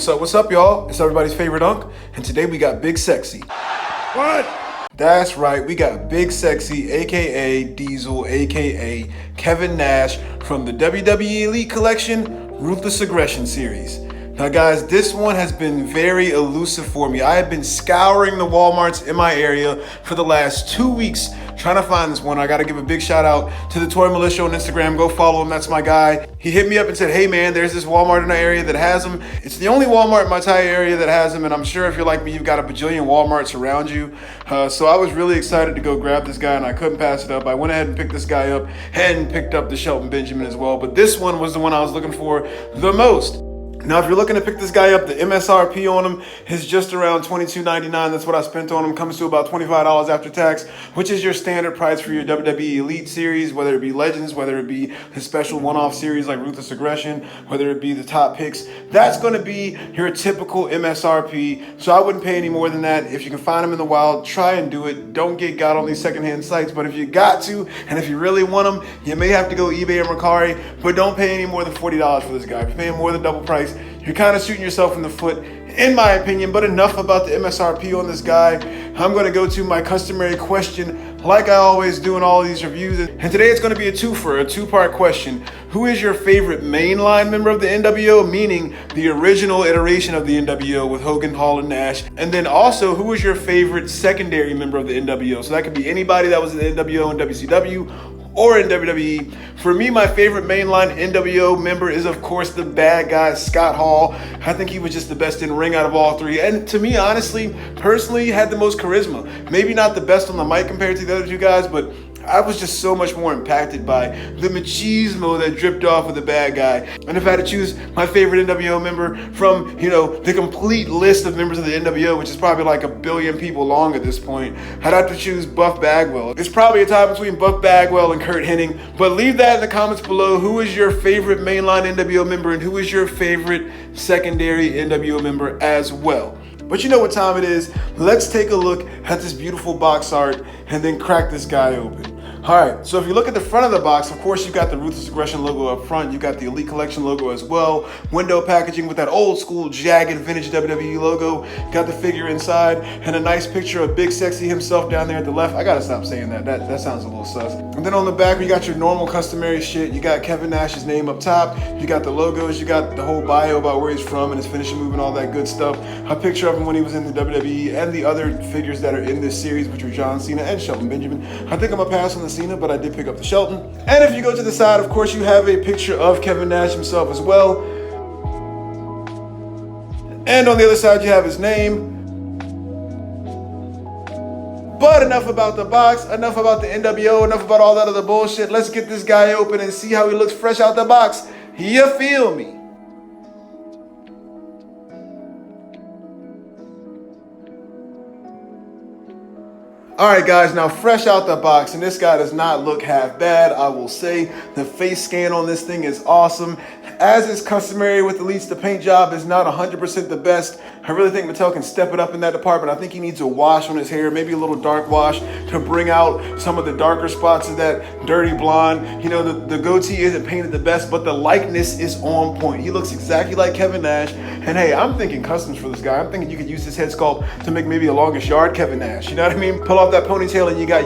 What's up, y'all? It's everybody's favorite Unk, and today we got Big Sexy. What? That's right, we got Big Sexy, aka Diesel, aka Kevin Nash from the WWE Elite Collection, Ruthless Aggression series. Now guys, this one has been very elusive for me. I have been scouring the Walmarts in my area for the last 2 weeks trying to find this one. I gotta give a big shout out to the Toy Militia on Instagram. Go follow him, that's my guy. He hit me up and said, hey man, there's this Walmart in our area that has them. It's the only Walmart in my entire area that has them, and I'm sure if you're like me, you've got a bajillion Walmarts around you. So I was really excited to go grab this guy and I couldn't pass it up. I went ahead and picked this guy up and picked up the Shelton Benjamin as well, but this one was the one I was looking for the most. Now, if you're looking to pick this guy up, the MSRP on him is just around $22.99. That's what I spent on him. Comes to about $25 after tax, which is your standard price for your WWE Elite series, whether it be Legends, whether it be the special one-off series like Ruthless Aggression, whether it be the top picks. That's going to be your typical MSRP, so I wouldn't pay any more than that. If you can find them in the wild, try and do it. Don't get got on these secondhand sites, but if you got to, and if you really want them, you may have to go eBay or Mercari, but don't pay any more than $40 for this guy. If you're paying more than double price, you're kind of shooting yourself in the foot, in my opinion. But enough about the MSRP on this guy. I'm going to go to my customary question, like I always do in all of these reviews. And today it's going to be a twofer, a two-part question. Who is your favorite mainline member of the NWO, meaning the original iteration of the NWO with Hogan, Hall, and Nash? And then also, who is your favorite secondary member of the NWO? So that could be anybody that was in the NWO and WCW, or in WWE. For me, my favorite mainline NWO member is, of course, the bad guy, Scott Hall. I think he was just the best in ring out of all three. And to me, honestly, personally, he had the most charisma. Maybe not the best on the mic compared to the other two guys, but I was just so much more impacted by the machismo that dripped off of the bad guy. And if I had to choose my favorite NWO member from, the complete list of members of the NWO, which is probably like 1 billion people long at this point, I'd have to choose Buff Bagwell. It's probably a tie between Buff Bagwell and Kurt Hennig, but leave that in the comments below. Who is your favorite mainline NWO member, and who is your favorite secondary NWO member as well? But you know what time it is. Let's take a look at this beautiful box art and then crack this guy open. All right, so if you look at the front of the box, of course, you've got the Ruthless Aggression logo up front. You've got the Elite Collection logo as well. Window packaging with that old school jagged vintage WWE logo. Got the figure inside and a nice picture of Big Sexy himself down there at the left. I gotta stop saying that. That sounds a little sus. And then on the back, you got your normal customary shit. You got Kevin Nash's name up top. You got the logos. You got the whole bio about where he's from and his finishing move and all that good stuff. A picture of him when he was in the WWE and the other figures that are in this series, which are John Cena and Shelton Benjamin. I think I'm gonna pass on the Cena, but I did pick up the Shelton. And if you go to the side, of course, you have a picture of Kevin Nash himself as well. And on the other side, you have his name. But enough about the box, enough about the NWO, enough about all that other bullshit. Let's get this guy open and see how he looks fresh out the box. You feel me? All right, guys, now fresh out the box, and this guy does not look half bad, I will say. The face scan on this thing is awesome. As is customary with Elites, the paint job is not 100% the best. I really think Mattel can step it up in that department. I think he needs a wash on his hair, maybe a little dark wash to bring out some of the darker spots of that dirty blonde. The goatee isn't painted the best, but the likeness is on point. He looks exactly like Kevin Nash. And hey, I'm thinking customs for this guy. I'm thinking you could use this head sculpt to make maybe a longest yard Kevin Nash. You know what I mean? Pull off that ponytail and you got,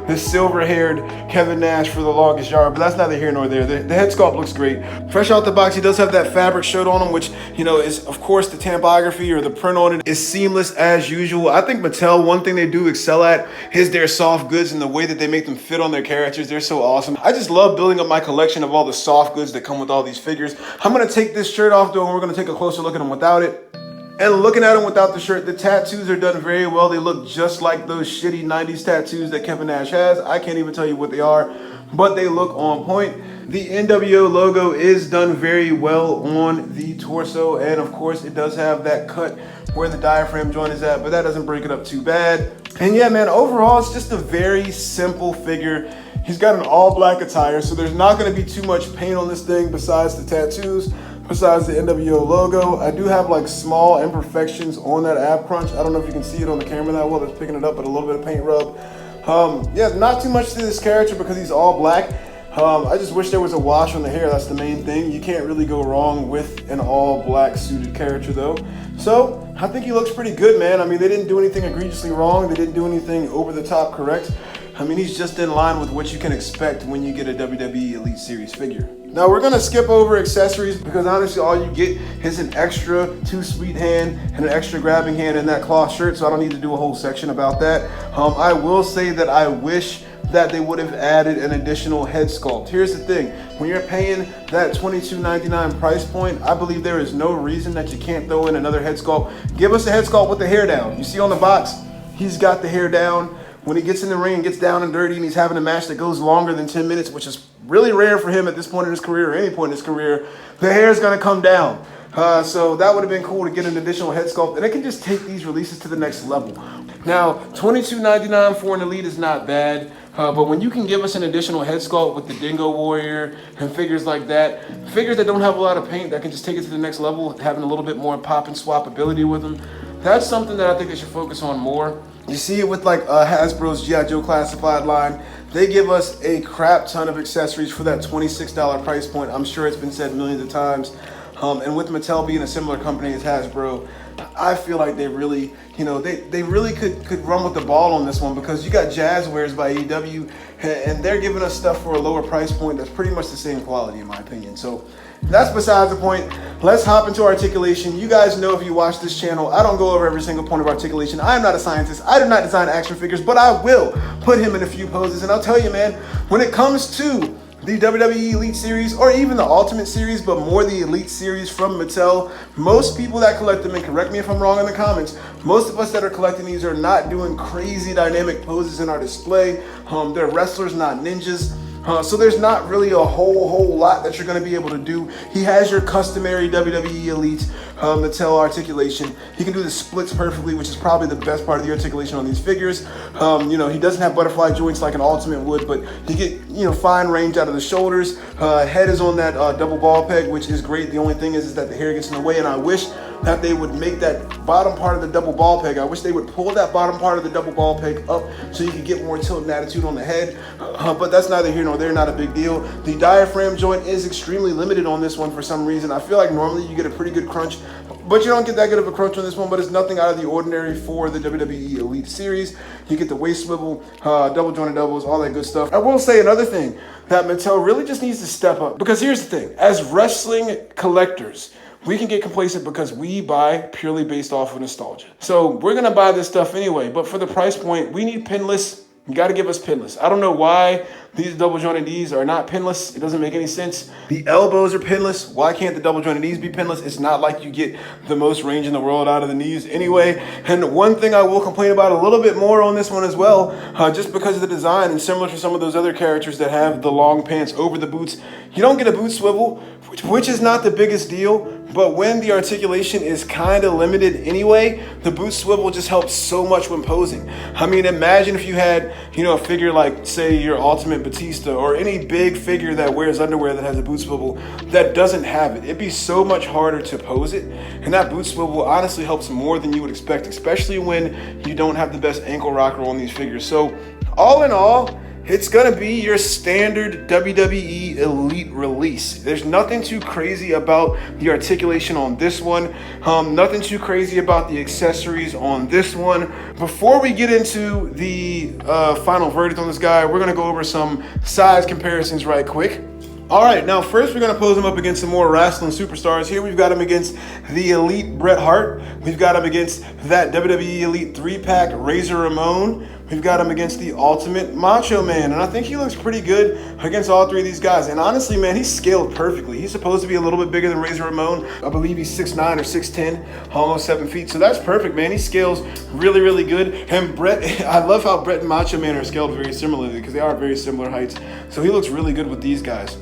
this silver-haired Kevin Nash for the longest yard, but that's neither here nor there. The head sculpt looks great. Fresh out the box, he does have that fabric shirt on him, which, is, of course, the tampography or the print on it is seamless as usual. I think Mattel, one thing they do excel at is their soft goods and the way that they make them fit on their characters. They're so awesome. I just love building up my collection of all the soft goods that come with all these figures. I'm going to take this shirt off, though, and we're going to take a closer look at him without it. And looking at him without the shirt, the tattoos are done very well. They look just like those shitty 90s tattoos that Kevin Nash has. I can't even tell you what they are, but they look on point. The NWO logo is done very well on the torso, and of course it does have that cut where the diaphragm joint is at, but that doesn't break it up too bad. And yeah, man, overall it's just a very simple figure. He's got an all black attire, so there's not going to be too much paint on this thing besides the tattoos, besides the NWO logo. I do have like small imperfections on that ab crunch. I don't know if you can see it on the camera that well. It's picking it up, but a little bit of paint rub. Yeah, not too much to this character because he's all black. I just wish there was a wash on the hair. That's the main thing. You can't really go wrong with an all black suited character though. So I think he looks pretty good, man. I mean, they didn't do anything egregiously wrong. They didn't do anything over the top correct. I mean, he's just in line with what you can expect when you get a WWE Elite Series figure. Now we're gonna skip over accessories because honestly all you get is an extra 2-sweet hand and an extra grabbing hand in that cloth shirt, so I don't need to do a whole section about that. I will say that I wish that they would have added an additional head sculpt. Here's the thing, when you're paying that $22.99 price point, I believe there is no reason that you can't throw in another head sculpt. Give us a head sculpt with the hair down. You see on the box, he's got the hair down. When he gets in the ring, gets down and dirty, and he's having a match that goes longer than 10 minutes, which is really rare for him at this point in his career or any point in his career, the hair is going to come down. So that would have been cool to get an additional head sculpt, and it can just take these releases to the next level. Now, $22.99 for an Elite is not bad, but when you can give us an additional head sculpt with the Dingo Warrior and figures like that, figures that don't have a lot of paint that can just take it to the next level, having a little bit more pop and swap ability with them, that's something that I think they should focus on more. You see it with like Hasbro's G.I. Joe Classified line. They give us a crap ton of accessories for that $26 price point. I'm sure it's been said millions of times. And with Mattel being a similar company as Hasbro, I feel like they really, they really could run with the ball on this one, because you got Jazzwares by AEW, and they're giving us stuff for a lower price point that's pretty much the same quality in my opinion. So that's besides the point. Let's hop into articulation. You guys know, if you watch this channel, I don't go over every single point of articulation. I am not a scientist. I do not design action figures, but I will put him in a few poses. And I'll tell you, man, when it comes to the WWE Elite Series, or even the Ultimate Series, but more the Elite Series from Mattel, most people that collect them, and correct me if I'm wrong in the comments, most of us that are collecting these are not doing crazy dynamic poses in our display. They're wrestlers, not ninjas. So there's not really a whole lot that you're going to be able to do. He has your customary WWE Elite Mattel articulation. He can do the splits perfectly, which is probably the best part of the articulation on these figures. He doesn't have butterfly joints like an Ultimate would, but he get fine range out of the shoulders. Head is on that double ball peg, which is great. The only thing is that the hair gets in the way, and I wish that they would make that bottom part of the double ball peg. I wish they would pull that bottom part of the double ball peg up so you could get more tilt and attitude on the head. But that's neither here nor there, not a big deal. The diaphragm joint is extremely limited on this one for some reason. I feel like normally you get a pretty good crunch, but you don't get that good of a crunch on this one, but it's nothing out of the ordinary for the WWE Elite Series. You get the waist swivel, double jointed elbows, all that good stuff. I will say another thing that Mattel really just needs to step up, because here's the thing, as wrestling collectors, we can get complacent because we buy purely based off of nostalgia. So we're gonna buy this stuff anyway, but for the price point, we need pinless. You gotta give us pinless. I don't know why these double jointed knees are not pinless. It doesn't make any sense. The elbows are pinless. Why can't the double jointed knees be pinless? It's not like you get the most range in the world out of the knees anyway. And one thing I will complain about a little bit more on this one as well, just because of the design, and similar to some of those other characters that have the long pants over the boots, you don't get a boot swivel, which is not the biggest deal. But when the articulation is kind of limited anyway, the boot swivel just helps so much when posing. I mean, imagine if you had, a figure like, say, your Ultimate Batista, or any big figure that wears underwear that has a boot swivel that doesn't have it. It'd be so much harder to pose it. And that boot swivel honestly helps more than you would expect, especially when you don't have the best ankle rocker on these figures. So all in all, it's gonna be your standard WWE Elite release. There's nothing too crazy about the articulation on this one. Nothing too crazy about the accessories on this one. Before we get into the final verdict on this guy, we're gonna go over some size comparisons right quick. All right, now first we're gonna pose him up against some more wrestling superstars. Here we've got him against the Elite Bret Hart. We've got him against that WWE Elite 3-pack Razor Ramon. We've got him against the Ultimate Macho Man, and I think he looks pretty good against all three of these guys. And honestly, man, he's scaled perfectly. He's supposed to be a little bit bigger than Razor Ramon. I believe he's 6'9" or 6'10", almost 7 feet. So that's perfect, man. He scales really, really good. And Bret, I love how Bret and Macho Man are scaled very similarly, because they are very similar heights. So he looks really good with these guys.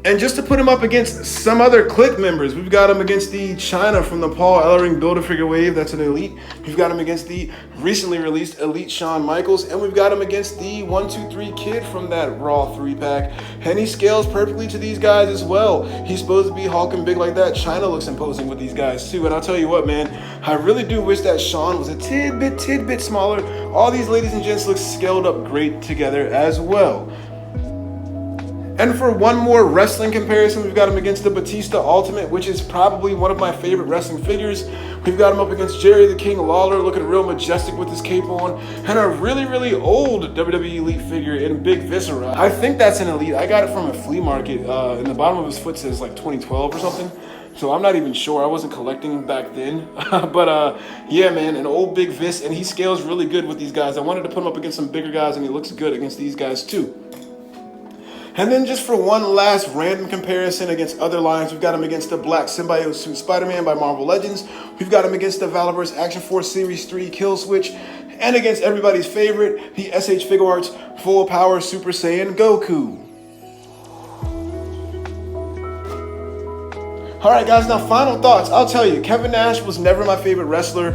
And just to put him up against some other Clique members, we've got him against the Chyna from the Paul Ellering Build-A-Figure wave. That's an Elite. We've got him against the recently released Elite Shawn Michaels. And we've got him against the 1-2-3 Kid from that Raw 3-pack. And he scales perfectly to these guys as well. He's supposed to be hulking big like that. Chyna looks imposing with these guys too. And I'll tell you what, man, I really do wish that Shawn was a tidbit smaller. All these ladies and gents look scaled up great together as well. And for one more wrestling comparison, we've got him against the Batista Ultimate, which is probably one of my favorite wrestling figures. We've got him up against Jerry the King Lawler, looking real majestic with his cape on, and a really old WWE Elite figure in Big Viscera. I think that's an Elite. I got it from a flea market. In the bottom of his foot says like 2012 or something. So I'm not even sure. I wasn't collecting back then. But yeah, man, an old Big Vis, and he scales really good with these guys. I wanted to put him up against some bigger guys, and he looks good against these guys too. And then just for one last random comparison against other lines, we've got him against the Black Symbiote Suit Spider-Man by Marvel Legends. We've got him against the Valorverse Action Force Series 3 Kill Switch. And against everybody's favorite, the SH Figuarts Full Power Super Saiyan Goku. All right, guys, now final thoughts. I'll tell you, Kevin Nash was never my favorite wrestler.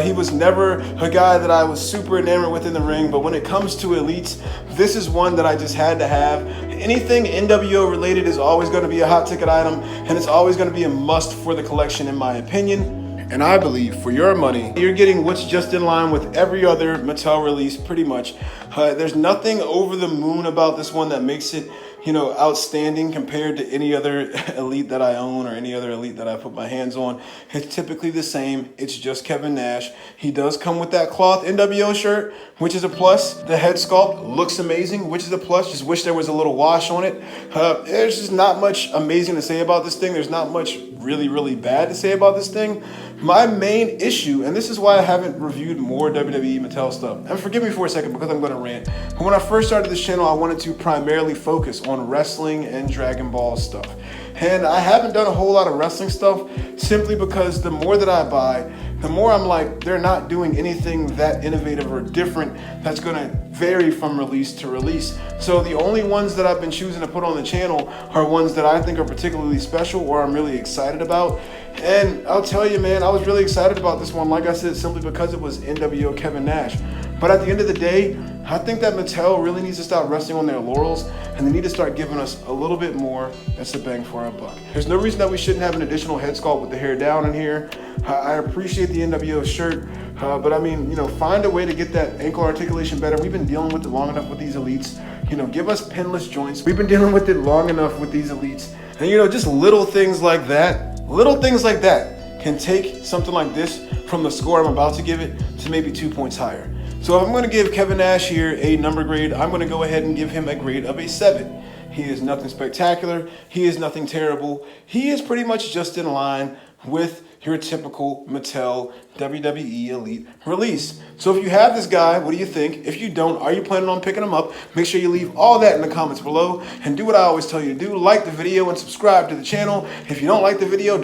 He was never a guy that I was super enamored with in the ring, but when it comes to elites, this is one that I just had to have. Anything NWO related is always going to be a hot ticket item, and it's always going to be a must for the collection in my opinion. And I believe for your money, you're getting what's just in line with every other Mattel release, pretty much. There's nothing over the moon about this one that makes it, you know, outstanding compared to any other Elite that I own or any other Elite that I put my hands on. It's typically the same. It's just Kevin Nash. He does come with that cloth NWO shirt, which is a plus. The head sculpt looks amazing, which is a plus. Just wish there was a little wash on it. There's just not much amazing to say about this thing. There's not much really bad to say about this thing. My main issue, and this is why I haven't reviewed more WWE Mattel stuff, and forgive me for a second because I'm going to rant, but when I first started this channel, I wanted to primarily focus on wrestling and Dragon Ball stuff. And I haven't done a whole lot of wrestling stuff simply because the more that I buy, the more I'm like, they're not doing anything that innovative or different that's going to vary from release to release. So the only ones that I've been choosing to put on the channel are ones that I think are particularly special or I'm really excited about. And I'll tell you, man, I was really excited about this one, like I said, simply because it was NWO Kevin Nash. But at the end of the day, I think that Mattel really needs to stop resting on their laurels, and they need to start giving us a little bit more that's a bang for our buck. There's no reason that we shouldn't have an additional head sculpt with the hair down in here. I appreciate the NWO shirt, but I mean, you know, find a way to get that ankle articulation better. We've been dealing with it long enough with these elites. You know, give us pinless joints. We've been dealing with it long enough with these elites. And you know, just little things like that can take something like this from the score I'm about to give it to maybe 2 points higher. So if I'm going to give Kevin Nash here a number grade, I'm going to go ahead and give him a grade of a 7. He is nothing spectacular. He is nothing terrible. He is pretty much just in line with your typical Mattel WWE Elite release. So if you have this guy, what do you think? If you don't, are you planning on picking him up? Make sure you leave all that in the comments below and do what I always tell you to do. Like the video and subscribe to the channel. If you don't like the video,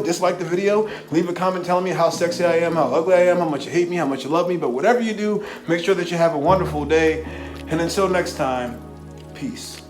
dislike the video, leave a comment telling me how sexy I am, how ugly I am, how much you hate me, how much you love me. But whatever you do, make sure that you have a wonderful day. And until next time, peace.